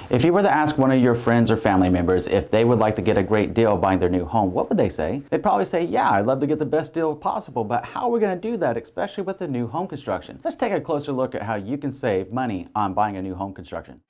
If you were to ask one of your friends or family members if they would like to get a great deal buying their new home, what would they say? They'd probably say, yeah, I'd love to get the best deal possible, but how are we going to do that, especially with the new home construction? Let's take a closer look at how you can save money on buying a new home construction.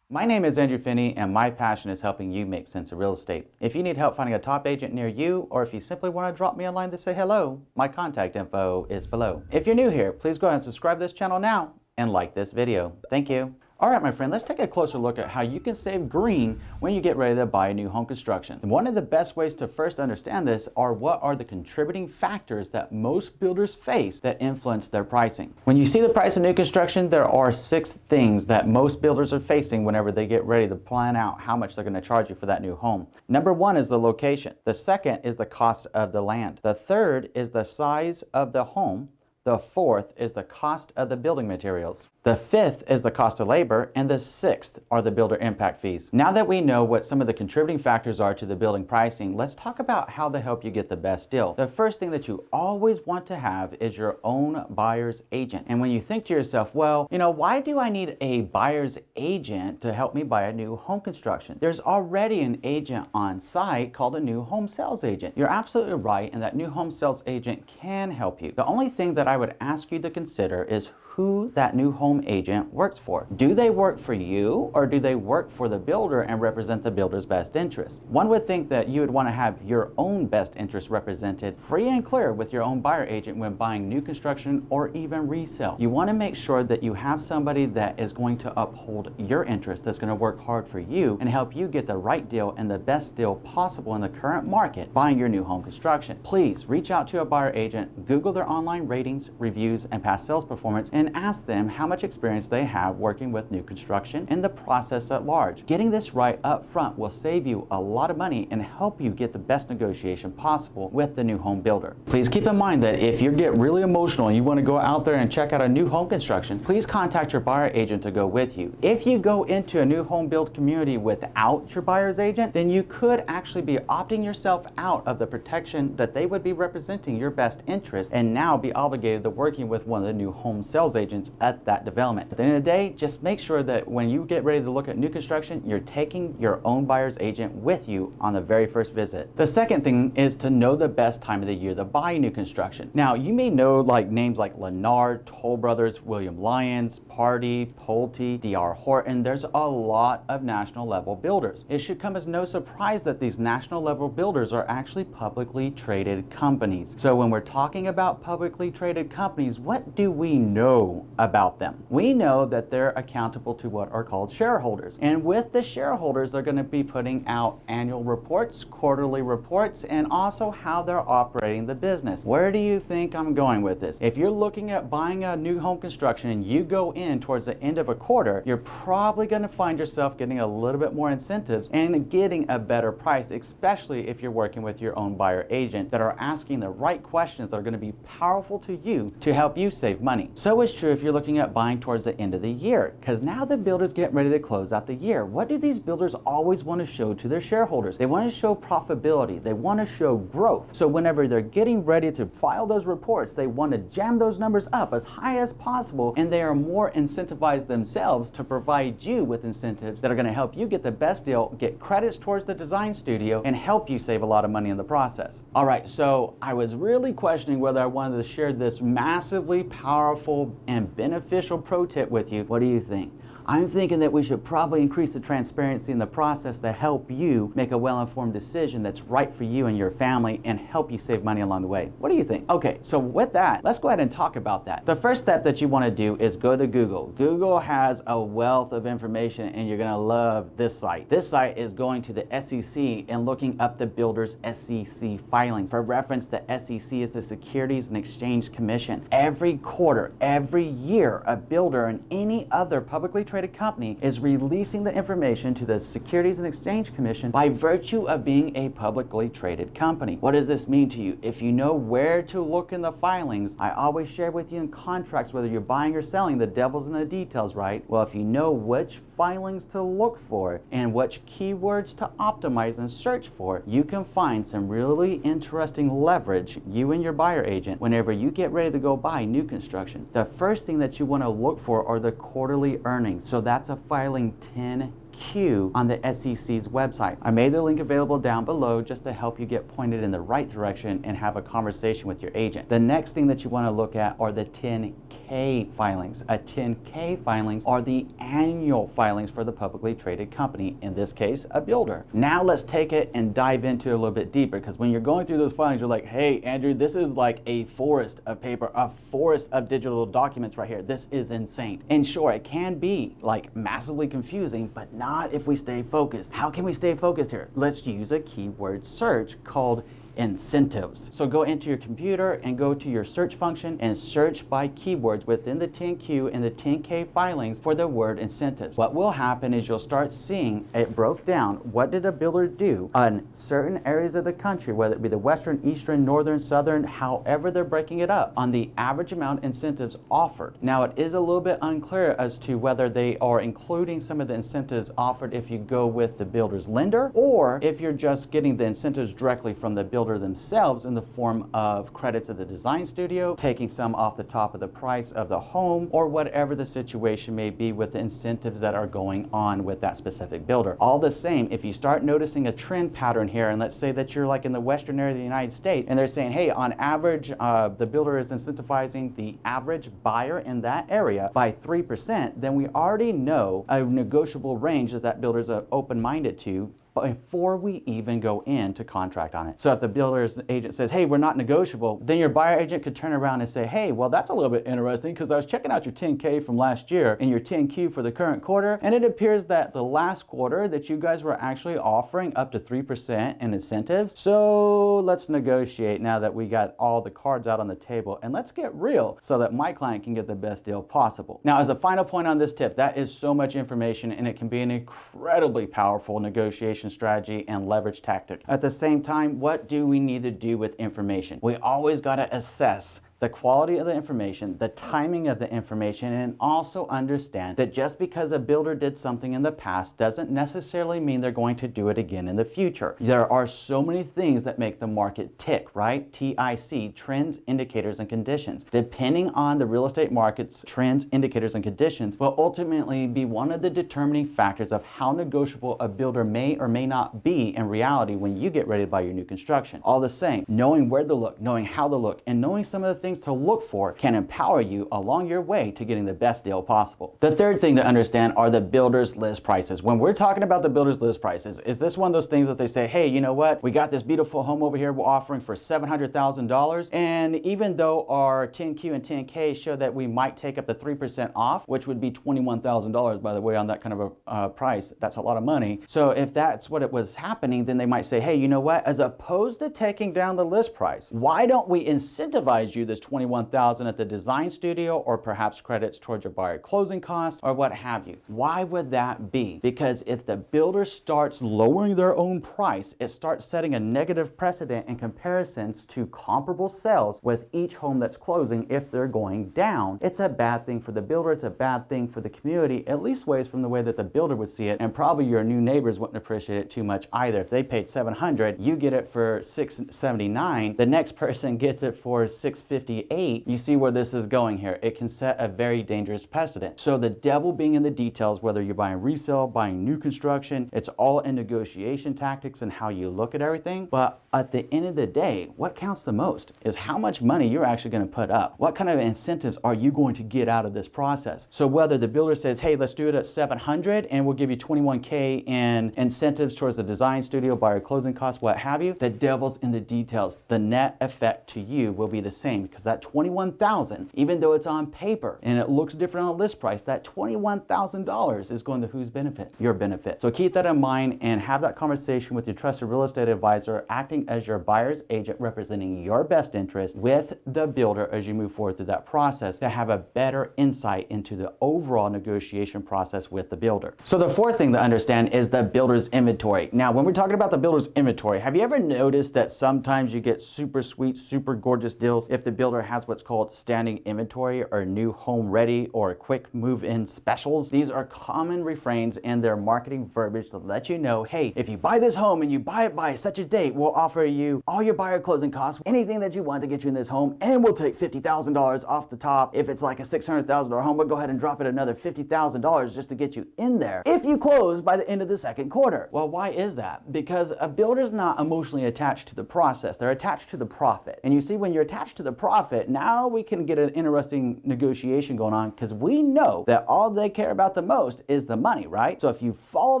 My name is Andrew Finney, and my passion is helping you make sense of real estate. If you need help finding a top agent near you, or if you simply want to drop me a line to say hello, my contact info is below. If you're new here, please go ahead and subscribe to this channel now and like this video. Thank you. All right, my friend, let's take a closer look at how you can save green when you get ready to buy a new home construction. One of the best ways to first understand this are what are the contributing factors that most builders face that influence their pricing. When you see the price of new construction, there are 6 things that most builders are facing whenever they get ready to plan out how much they're going to charge you for that new home. Number 1 is the location. The second is the cost of the land. The third is the size of the home. The fourth is the cost of the building materials. The fifth is the cost of labor, and the 6th are the builder impact fees. Now that we know what some of the contributing factors are to the building pricing, let's talk about how to help you get the best deal. The first thing that you always want to have is your own buyer's agent. And when you think to yourself, well, why do I need a buyer's agent to help me buy a new home construction? There's already an agent on site called a new home sales agent. You're absolutely right, and that new home sales agent can help you. The only thing that I would ask you to consider is who that new home agent works for. Do they work for you, or do they work for the builder and represent the builder's best interest? One would think that you would want to have your own best interest represented free and clear with your own buyer agent when buying new construction or even resale. You want to make sure that you have somebody that is going to uphold your interest, that's going to work hard for you and help you get the right deal and the best deal possible in the current market buying your new home construction. Please reach out to a buyer agent, Google their online ratings, reviews, and past sales performance, and ask them how much experience they have working with new construction and the process at large. Getting this right up front will save you a lot of money and help you get the best negotiation possible with the new home builder. Please keep in mind that if you get really emotional and you want to go out there and check out a new home construction, please contact your buyer agent to go with you. If you go into a new home build community without your buyer's agent, then you could actually be opting yourself out of the protection that they would be representing your best interest and now be obligated to working with one of the new home sales agents at that development. At the end of the day, just make sure that when you get ready to look at new construction, you're taking your own buyer's agent with you on the very first visit. The second thing is to know the best time of the year to buy new construction. Now, you may know names like Lennar, Toll Brothers, William Lyons, Pardee, Pulte, D.R. Horton. There's a lot of national level builders. It should come as no surprise that these national level builders are actually publicly traded companies. So when we're talking about publicly traded companies, what do we know about them? We know that they're accountable to what are called shareholders. And with the shareholders, they're going to be putting out annual reports, quarterly reports, and also how they're operating the business. Where do you think I'm going with this? If you're looking at buying a new home construction and you go in towards the end of a quarter, you're probably going to find yourself getting a little bit more incentives and getting a better price, especially if you're working with your own buyer agent that are asking the right questions that are going to be powerful to you to help you save money. So it's true if you're looking at buying towards the end of the year, because now the builders getting ready to close out the year. What do these builders always want to show to their shareholders? They want to show profitability. They want to show growth. So whenever they're getting ready to file those reports, they want to jam those numbers up as high as possible, and they are more incentivized themselves to provide you with incentives that are going to help you get the best deal, get credits towards the design studio, and help you save a lot of money in the process. All right, so I was really questioning whether I wanted to share this massively powerful and beneficial pro tip with you. What do you think? I'm thinking that we should probably increase the transparency in the process to help you make a well-informed decision that's right for you and your family and help you save money along the way. What do you think? Okay, so with that, let's go ahead and talk about that. The first step that you want to do is go to Google. Google has a wealth of information, and you're going to love this site. This site is going to the SEC and looking up the builder's SEC filings. For reference, the SEC is the Securities and Exchange Commission. Every quarter, every year, a builder and any other publicly traded traded company is releasing the information to the Securities and Exchange Commission by virtue of being a publicly traded company. What does this mean to you? If you know where to look in the filings, I always share with you in contracts, whether you're buying or selling, the devil's in the details, right? Well, if you know which filings to look for and which keywords to optimize and search for, you can find some really interesting leverage, you and your buyer agent, whenever you get ready to go buy new construction. The first thing that you want to look for are the quarterly earnings. So that's a filing 10Q on the SEC's website. I made the link available down below just to help you get pointed in the right direction and have a conversation with your agent. The next thing that you want to look at are the 10K filings. A 10K filings are the annual filings for the publicly traded company, in this case, a builder. Now let's take it and dive into it a little bit deeper, because when you're going through those filings, you're like, hey, Andrew, this is like a forest of paper, a forest of digital documents right here. This is insane. And sure, it can be like massively confusing, but not if we stay focused. How can we stay focused here? Let's use a keyword search called incentives. So go into your computer and go to your search function and search by keywords within the 10Q and the 10K filings for the word incentives. What will happen is you'll start seeing it broke down. What did a builder do on certain areas of the country, whether it be the western, eastern, northern, southern, however they're breaking it up, on the average amount incentives offered. Now it is a little bit unclear as to whether they are including some of the incentives offered if you go with the builder's lender, or if you're just getting the incentives directly from the builder themselves in the form of credits of the design studio, taking some off the top of the price of the home, or whatever the situation may be with the incentives that are going on with that specific builder. All the same, if you start noticing a trend pattern here, and let's say that you're like in the western area of the United States, and they're saying, hey, on average, the builder is incentivizing the average buyer in that area by 3%, then we already know a negotiable range that that builder is open-minded to before we even go in to contract on it. So if the builder's agent says, hey, we're not negotiable, then your buyer agent could turn around and say, hey, well, that's a little bit interesting, because I was checking out your 10K from last year and your 10Q for the current quarter, and it appears that the last quarter that you guys were actually offering up to 3% in incentives. So let's negotiate now that we got all the cards out on the table, and let's get real so that my client can get the best deal possible. Now, as a final point on this tip, that is so much information, and it can be an incredibly powerful negotiation strategy and leverage tactic. At the same time, what do we need to do with information? We always got to assess the quality of the information, the timing of the information, and also understand that just because a builder did something in the past doesn't necessarily mean they're going to do it again in the future. There are so many things that make the market tick, right? TIC, trends, indicators, and conditions. Depending on the real estate market's trends, indicators, and conditions will ultimately be one of the determining factors of how negotiable a builder may or may not be in reality when you get ready to buy your new construction. All the same, knowing where to look, knowing how to look, and knowing some of the things to look for can empower you along your way to getting the best deal possible. The third thing to understand are the builder's list prices. When we're talking about the builder's list prices, is this one of those things that they say, hey, you know what? We got this beautiful home over here we're offering for $700,000. And even though our 10Q and 10K show that we might take up the 3% off, which would be $21,000, by the way, on that kind of a price, that's a lot of money. So if that's what it was happening, then they might say, hey, you know what? As opposed to taking down the list price, why don't we incentivize you this $21,000 at the design studio, or perhaps credits towards your buyer closing costs, or what have you? Why would that be? Because if the builder starts lowering their own price, it starts setting a negative precedent in comparisons to comparable sales with each home that's closing. If they're going down, it's a bad thing for the builder, it's a bad thing for the community, at least ways from the way that the builder would see it, and probably your new neighbors wouldn't appreciate it too much either. If they paid $700, you get it for $679, the next person gets it for $658. You see where this is going here. It can set a very dangerous precedent. So the devil being in the details, whether you're buying resale, buying new construction, it's all in negotiation tactics and how you look at everything. But at the end of the day, what counts the most is how much money you're actually going to put up. What kind of incentives are you going to get out of this process? So whether the builder says, hey, let's do it at $700 and we'll give you $21K in incentives towards the design studio, buyer closing costs, what have you, the devil's in the details. The net effect to you will be the same, because because that $21,000, even though it's on paper and it looks different on a list price, that $21,000 is going to whose benefit? Your benefit. So keep that in mind and have that conversation with your trusted real estate advisor, acting as your buyer's agent representing your best interest with the builder as you move forward through that process to have a better insight into the overall negotiation process with the builder. So the fourth thing to understand is the builder's inventory. Now, when we're talking about the builder's inventory, have you ever noticed that sometimes you get super sweet, super gorgeous deals if the builder has what's called standing inventory or new home ready or quick move-in specials? These are common refrains in their marketing verbiage to let you know, hey, if you buy this home and you buy it by such a date, we'll offer you all your buyer closing costs, anything that you want to get you in this home, and we'll take $50,000 off the top. If it's like a $600,000 home, we'll go ahead and drop it another $50,000 just to get you in there if you close by the end of the second quarter. Well, why is that? Because a builder's not emotionally attached to the process. They're attached to the profit. And you see, when you're attached to the profit, now we can get an interesting negotiation going on because we know that all they care about the most is the money, right? So if you follow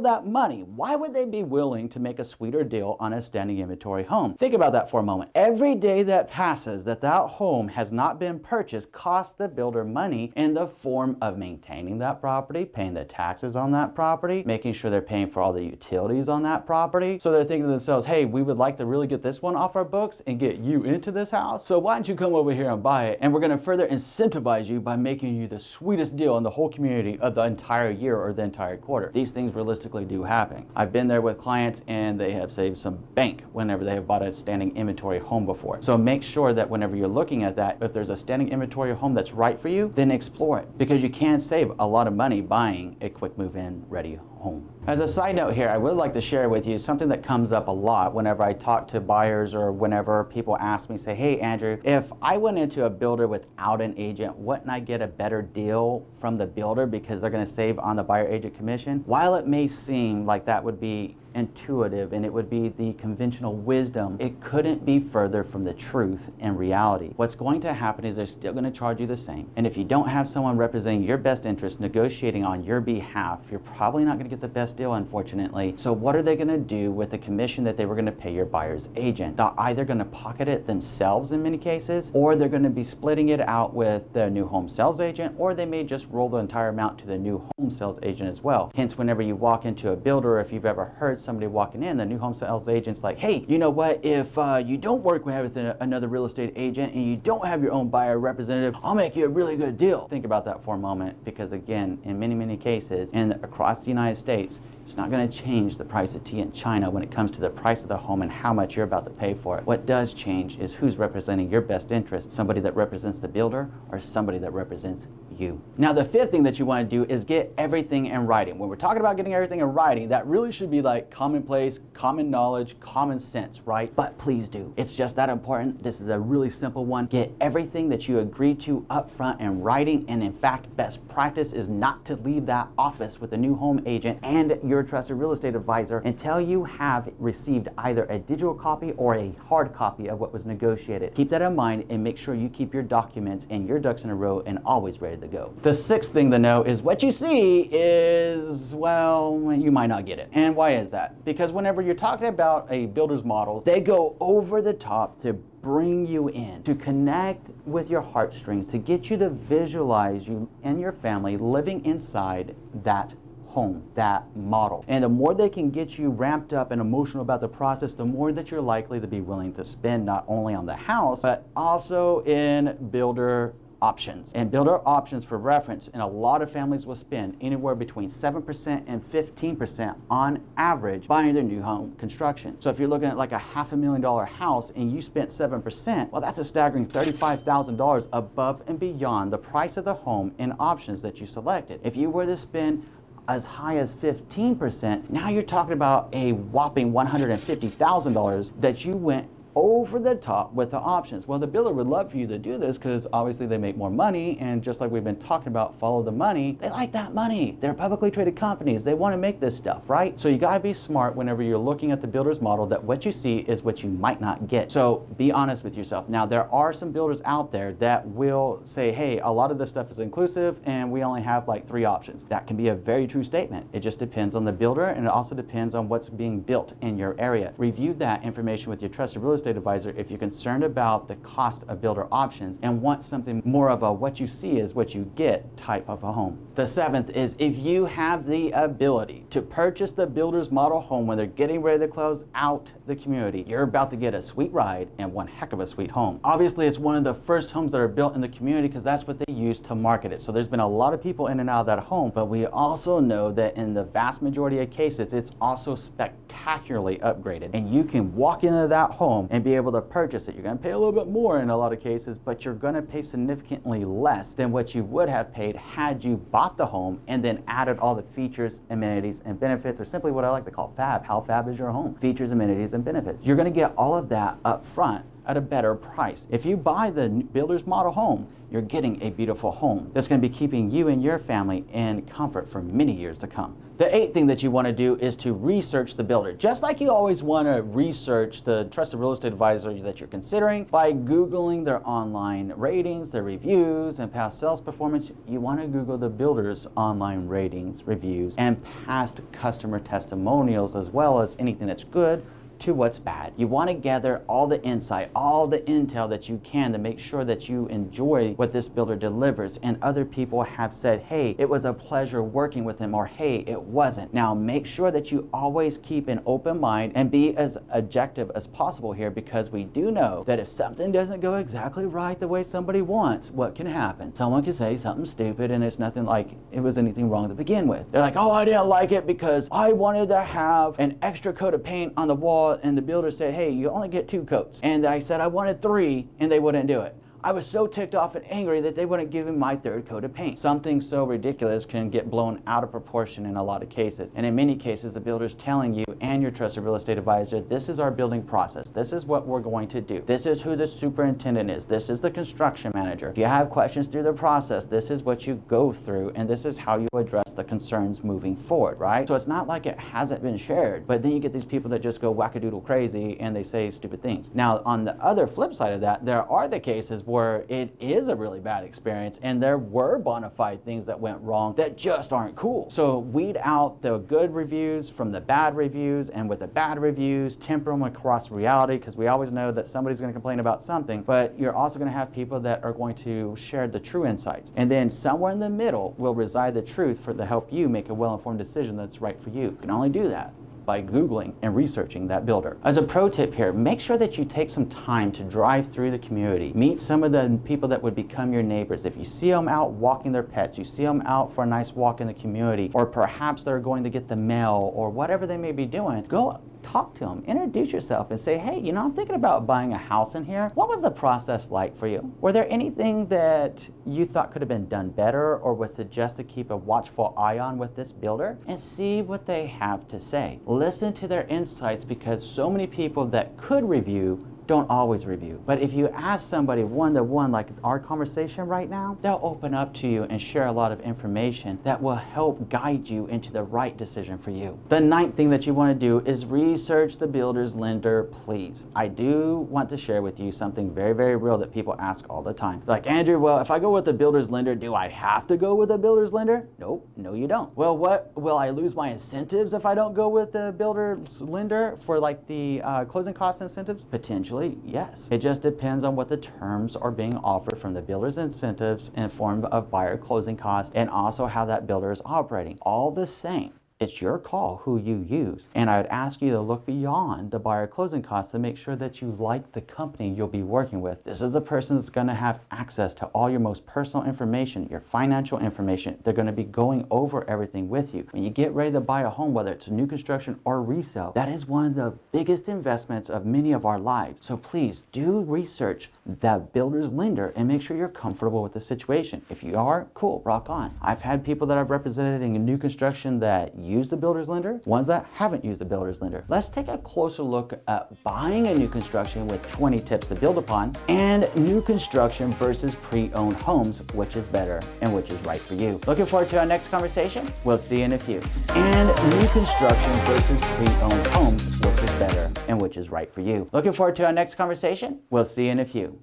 that money, why would they be willing to make a sweeter deal on a standing inventory home? Think about that for a moment. Every day that passes that home has not been purchased costs the builder money in the form of maintaining that property, paying the taxes on that property, making sure they're paying for all the utilities on that property. So they're thinking to themselves, hey, we would like to really get this one off our books and get you into this house. So why don't you come over here and buy it? And we're going to further incentivize you by making you the sweetest deal in the whole community of the entire year or the entire quarter. These things realistically do happen. I've been there with clients and they have saved some bank whenever they have bought a standing inventory home before. So make sure that whenever you're looking at that, if there's a standing inventory home that's right for you, then explore it, because you can save a lot of money buying a quick move-in ready home. As a side note here, I would like to share with you something that comes up a lot whenever I talk to buyers or whenever people ask me, say, hey, Andrew, if I went into a builder without an agent, wouldn't I get a better deal from the builder because they're going to save on the buyer agent commission? While it may seem like that would be intuitive and it would be the conventional wisdom, it couldn't be further from the truth and reality. What's going to happen is they're still going to charge you the same. And if you don't have someone representing your best interest negotiating on your behalf, you're probably not going to get the best deal, unfortunately. So what are they going to do with the commission that they were going to pay your buyer's agent? They're either going to pocket it themselves in many cases, or they're going to be splitting it out with the new home sales agent, or they may just roll the entire amount to the new home sales agent as well. Hence, whenever you walk into a builder, if you've ever heard somebody walking in, the new home sales agent's like, hey, you know what, if you don't work with another real estate agent and you don't have your own buyer representative, I'll make you a really good deal. Think about that for a moment, because again, in many cases and across the United States, it's not going to change the price of tea in China when it comes to the price of the home and how much you're about to pay for it. What does change is who's representing your best interest, somebody that represents the builder or somebody that represents you. Now, the fifth thing that you want to do is get everything in writing. When we're talking about getting everything in writing, that really should be like commonplace, common knowledge, common sense, right? But please do. It's just that important. This is a really simple one. Get everything that you agreed to up front in writing. And in fact, best practice is not to leave that office with a new home agent and your trusted real estate advisor until you have received either a digital copy or a hard copy of what was negotiated. Keep that in mind and make sure you keep your documents and your ducks in a row and always ready to go. The sixth thing to know is what you see is, well, you might not get it. And why is that? Because whenever you're talking about a builder's model, they go over the top to bring you in, to connect with your heartstrings, to get you to visualize you and your family living inside that home, that model. And the more they can get you ramped up and emotional about the process, the more that you're likely to be willing to spend not only on the house, but also in builder options. And builder options, for reference, and a lot of families will spend anywhere between 7% and 15% on average buying their new home construction. So if you're looking at like a $500,000 house and you spent 7%, well, that's a staggering $35,000 above and beyond the price of the home and options that you selected. If you were to spend as high as 15%, now you're talking about a whopping $150,000 that you went over the top with the options. Well, the builder would love for you to do this because obviously they make more money, and just like we've been talking about, follow the money. They like that money. They're publicly traded companies. They want to make this stuff, right? So you got to be smart whenever you're looking at the builder's model, that what you see is what you might not get. So be honest with yourself. Now, there are some builders out there that will say, hey, a lot of this stuff is inclusive and we only have like 3 options. That can be a very true statement. It just depends on the builder, and it also depends on what's being built in your area. Review that information with your trusted real estate estate advisor if you're concerned about the cost of builder options and want something more of a what you see is what you get type of a home. The seventh is if you have the ability to purchase the builder's model home when they're getting ready to close out the community, you're about to get a sweet ride and one heck of a sweet home. Obviously, it's one of the first homes that are built in the community because that's what they use to market it. So there's been a lot of people in and out of that home, but we also know that in the vast majority of cases, it's also spectacularly upgraded. And you can walk into that home and be able to purchase it. You're going to pay a little bit more in a lot of cases, but you're going to pay significantly less than what you would have paid had you bought the home and then added all the features, amenities, and benefits, or simply what I like to call FAB. How FAB is your home? Features, amenities, and benefits. You're going to get all of that up front at a better price. If you buy the builder's model home, you're getting a beautiful home that's going to be keeping you and your family in comfort for many years to come. The eighth thing that you want to do is to research the builder. Just like you always want to research the trusted real estate advisor that you're considering by Googling their online ratings, their reviews, and past sales performance, you want to Google the builder's online ratings, reviews, and past customer testimonials, as well as anything that's good to what's bad. You want to gather all the insight, all the intel that you can to make sure that you enjoy what this builder delivers, and other people have said, hey, it was a pleasure working with him, or hey, it wasn't. Now make sure that you always keep an open mind and be as objective as possible here, because we do know that if something doesn't go exactly right the way somebody wants, what can happen? Someone can say something stupid and it's nothing like it was anything wrong to begin with. They're like, oh, I didn't like it because I wanted to have an extra coat of paint on the wall, and the builder said, hey, you only get 2 coats. And I said I wanted 3, and they wouldn't do it. I was so ticked off and angry that they wouldn't give me my 3rd coat of paint. Something so ridiculous can get blown out of proportion in a lot of cases. And in many cases, the builder's telling you and your trusted real estate advisor, this is our building process. This is what we're going to do. This is who the superintendent is. This is the construction manager. If you have questions through the process, this is what you go through, and this is how you address the concerns moving forward, right? So it's not like it hasn't been shared, but then you get these people that just go wackadoodle crazy and they say stupid things. Now, on the other flip side of that, there are the cases where it is a really bad experience and there were bona fide things that went wrong that just aren't cool. So weed out the good reviews from the bad reviews, and with the bad reviews, temper them across reality, because we always know that somebody's going to complain about something, but you're also going to have people that are going to share the true insights. And then somewhere in the middle will reside the truth to help you make a well-informed decision that's right for you. You can only do that by Googling and researching that builder. As a pro tip here, make sure that you take some time to drive through the community. Meet some of the people that would become your neighbors. If you see them out walking their pets, you see them out for a nice walk in the community, or perhaps they're going to get the mail or whatever they may be doing, go talk to them, introduce yourself and say, hey, you know, I'm thinking about buying a house in here. What was the process like for you? Were there anything that you thought could have been done better, or would suggest to keep a watchful eye on with this builder? And see what they have to say. Listen to their insights, because so many people that could review don't always review. But if you ask somebody one-to-one, like our conversation right now, they'll open up to you and share a lot of information that will help guide you into the right decision for you. The 9th thing that you want to do is research the builder's lender, please. I do want to share with you something very, very real that people ask all the time. Like, Andrew, well, if I go with the builder's lender, do I have to go with the builder's lender? Nope, no you don't. Well, what, will I lose my incentives if I don't go with the builder's lender for like the closing cost incentives? Potentially. Yes. It just depends on what the terms are being offered from the builder's incentives in form of buyer closing costs, and also how that builder is operating. All the same, it's your call who you use. And I would ask you to look beyond the buyer closing costs to make sure that you like the company you'll be working with. This is the person that's going to have access to all your most personal information, your financial information. They're going to be going over everything with you. When you get ready to buy a home, whether it's new construction or resale, that is one of the biggest investments of many of our lives. So please do research that builder's lender and make sure you're comfortable with the situation. If you are, cool, rock on. I've had people that I've represented in new construction that use the builder's lender, ones that haven't used the builder's lender. Let's take a closer look at buying a new construction with 20 tips to build upon, and new construction versus pre-owned homes, which is better and which is right for you. Looking forward to our next conversation. We'll see you in a few. And new construction versus pre-owned homes, which is better and which is right for you. Looking forward to our next conversation. We'll see you in a few.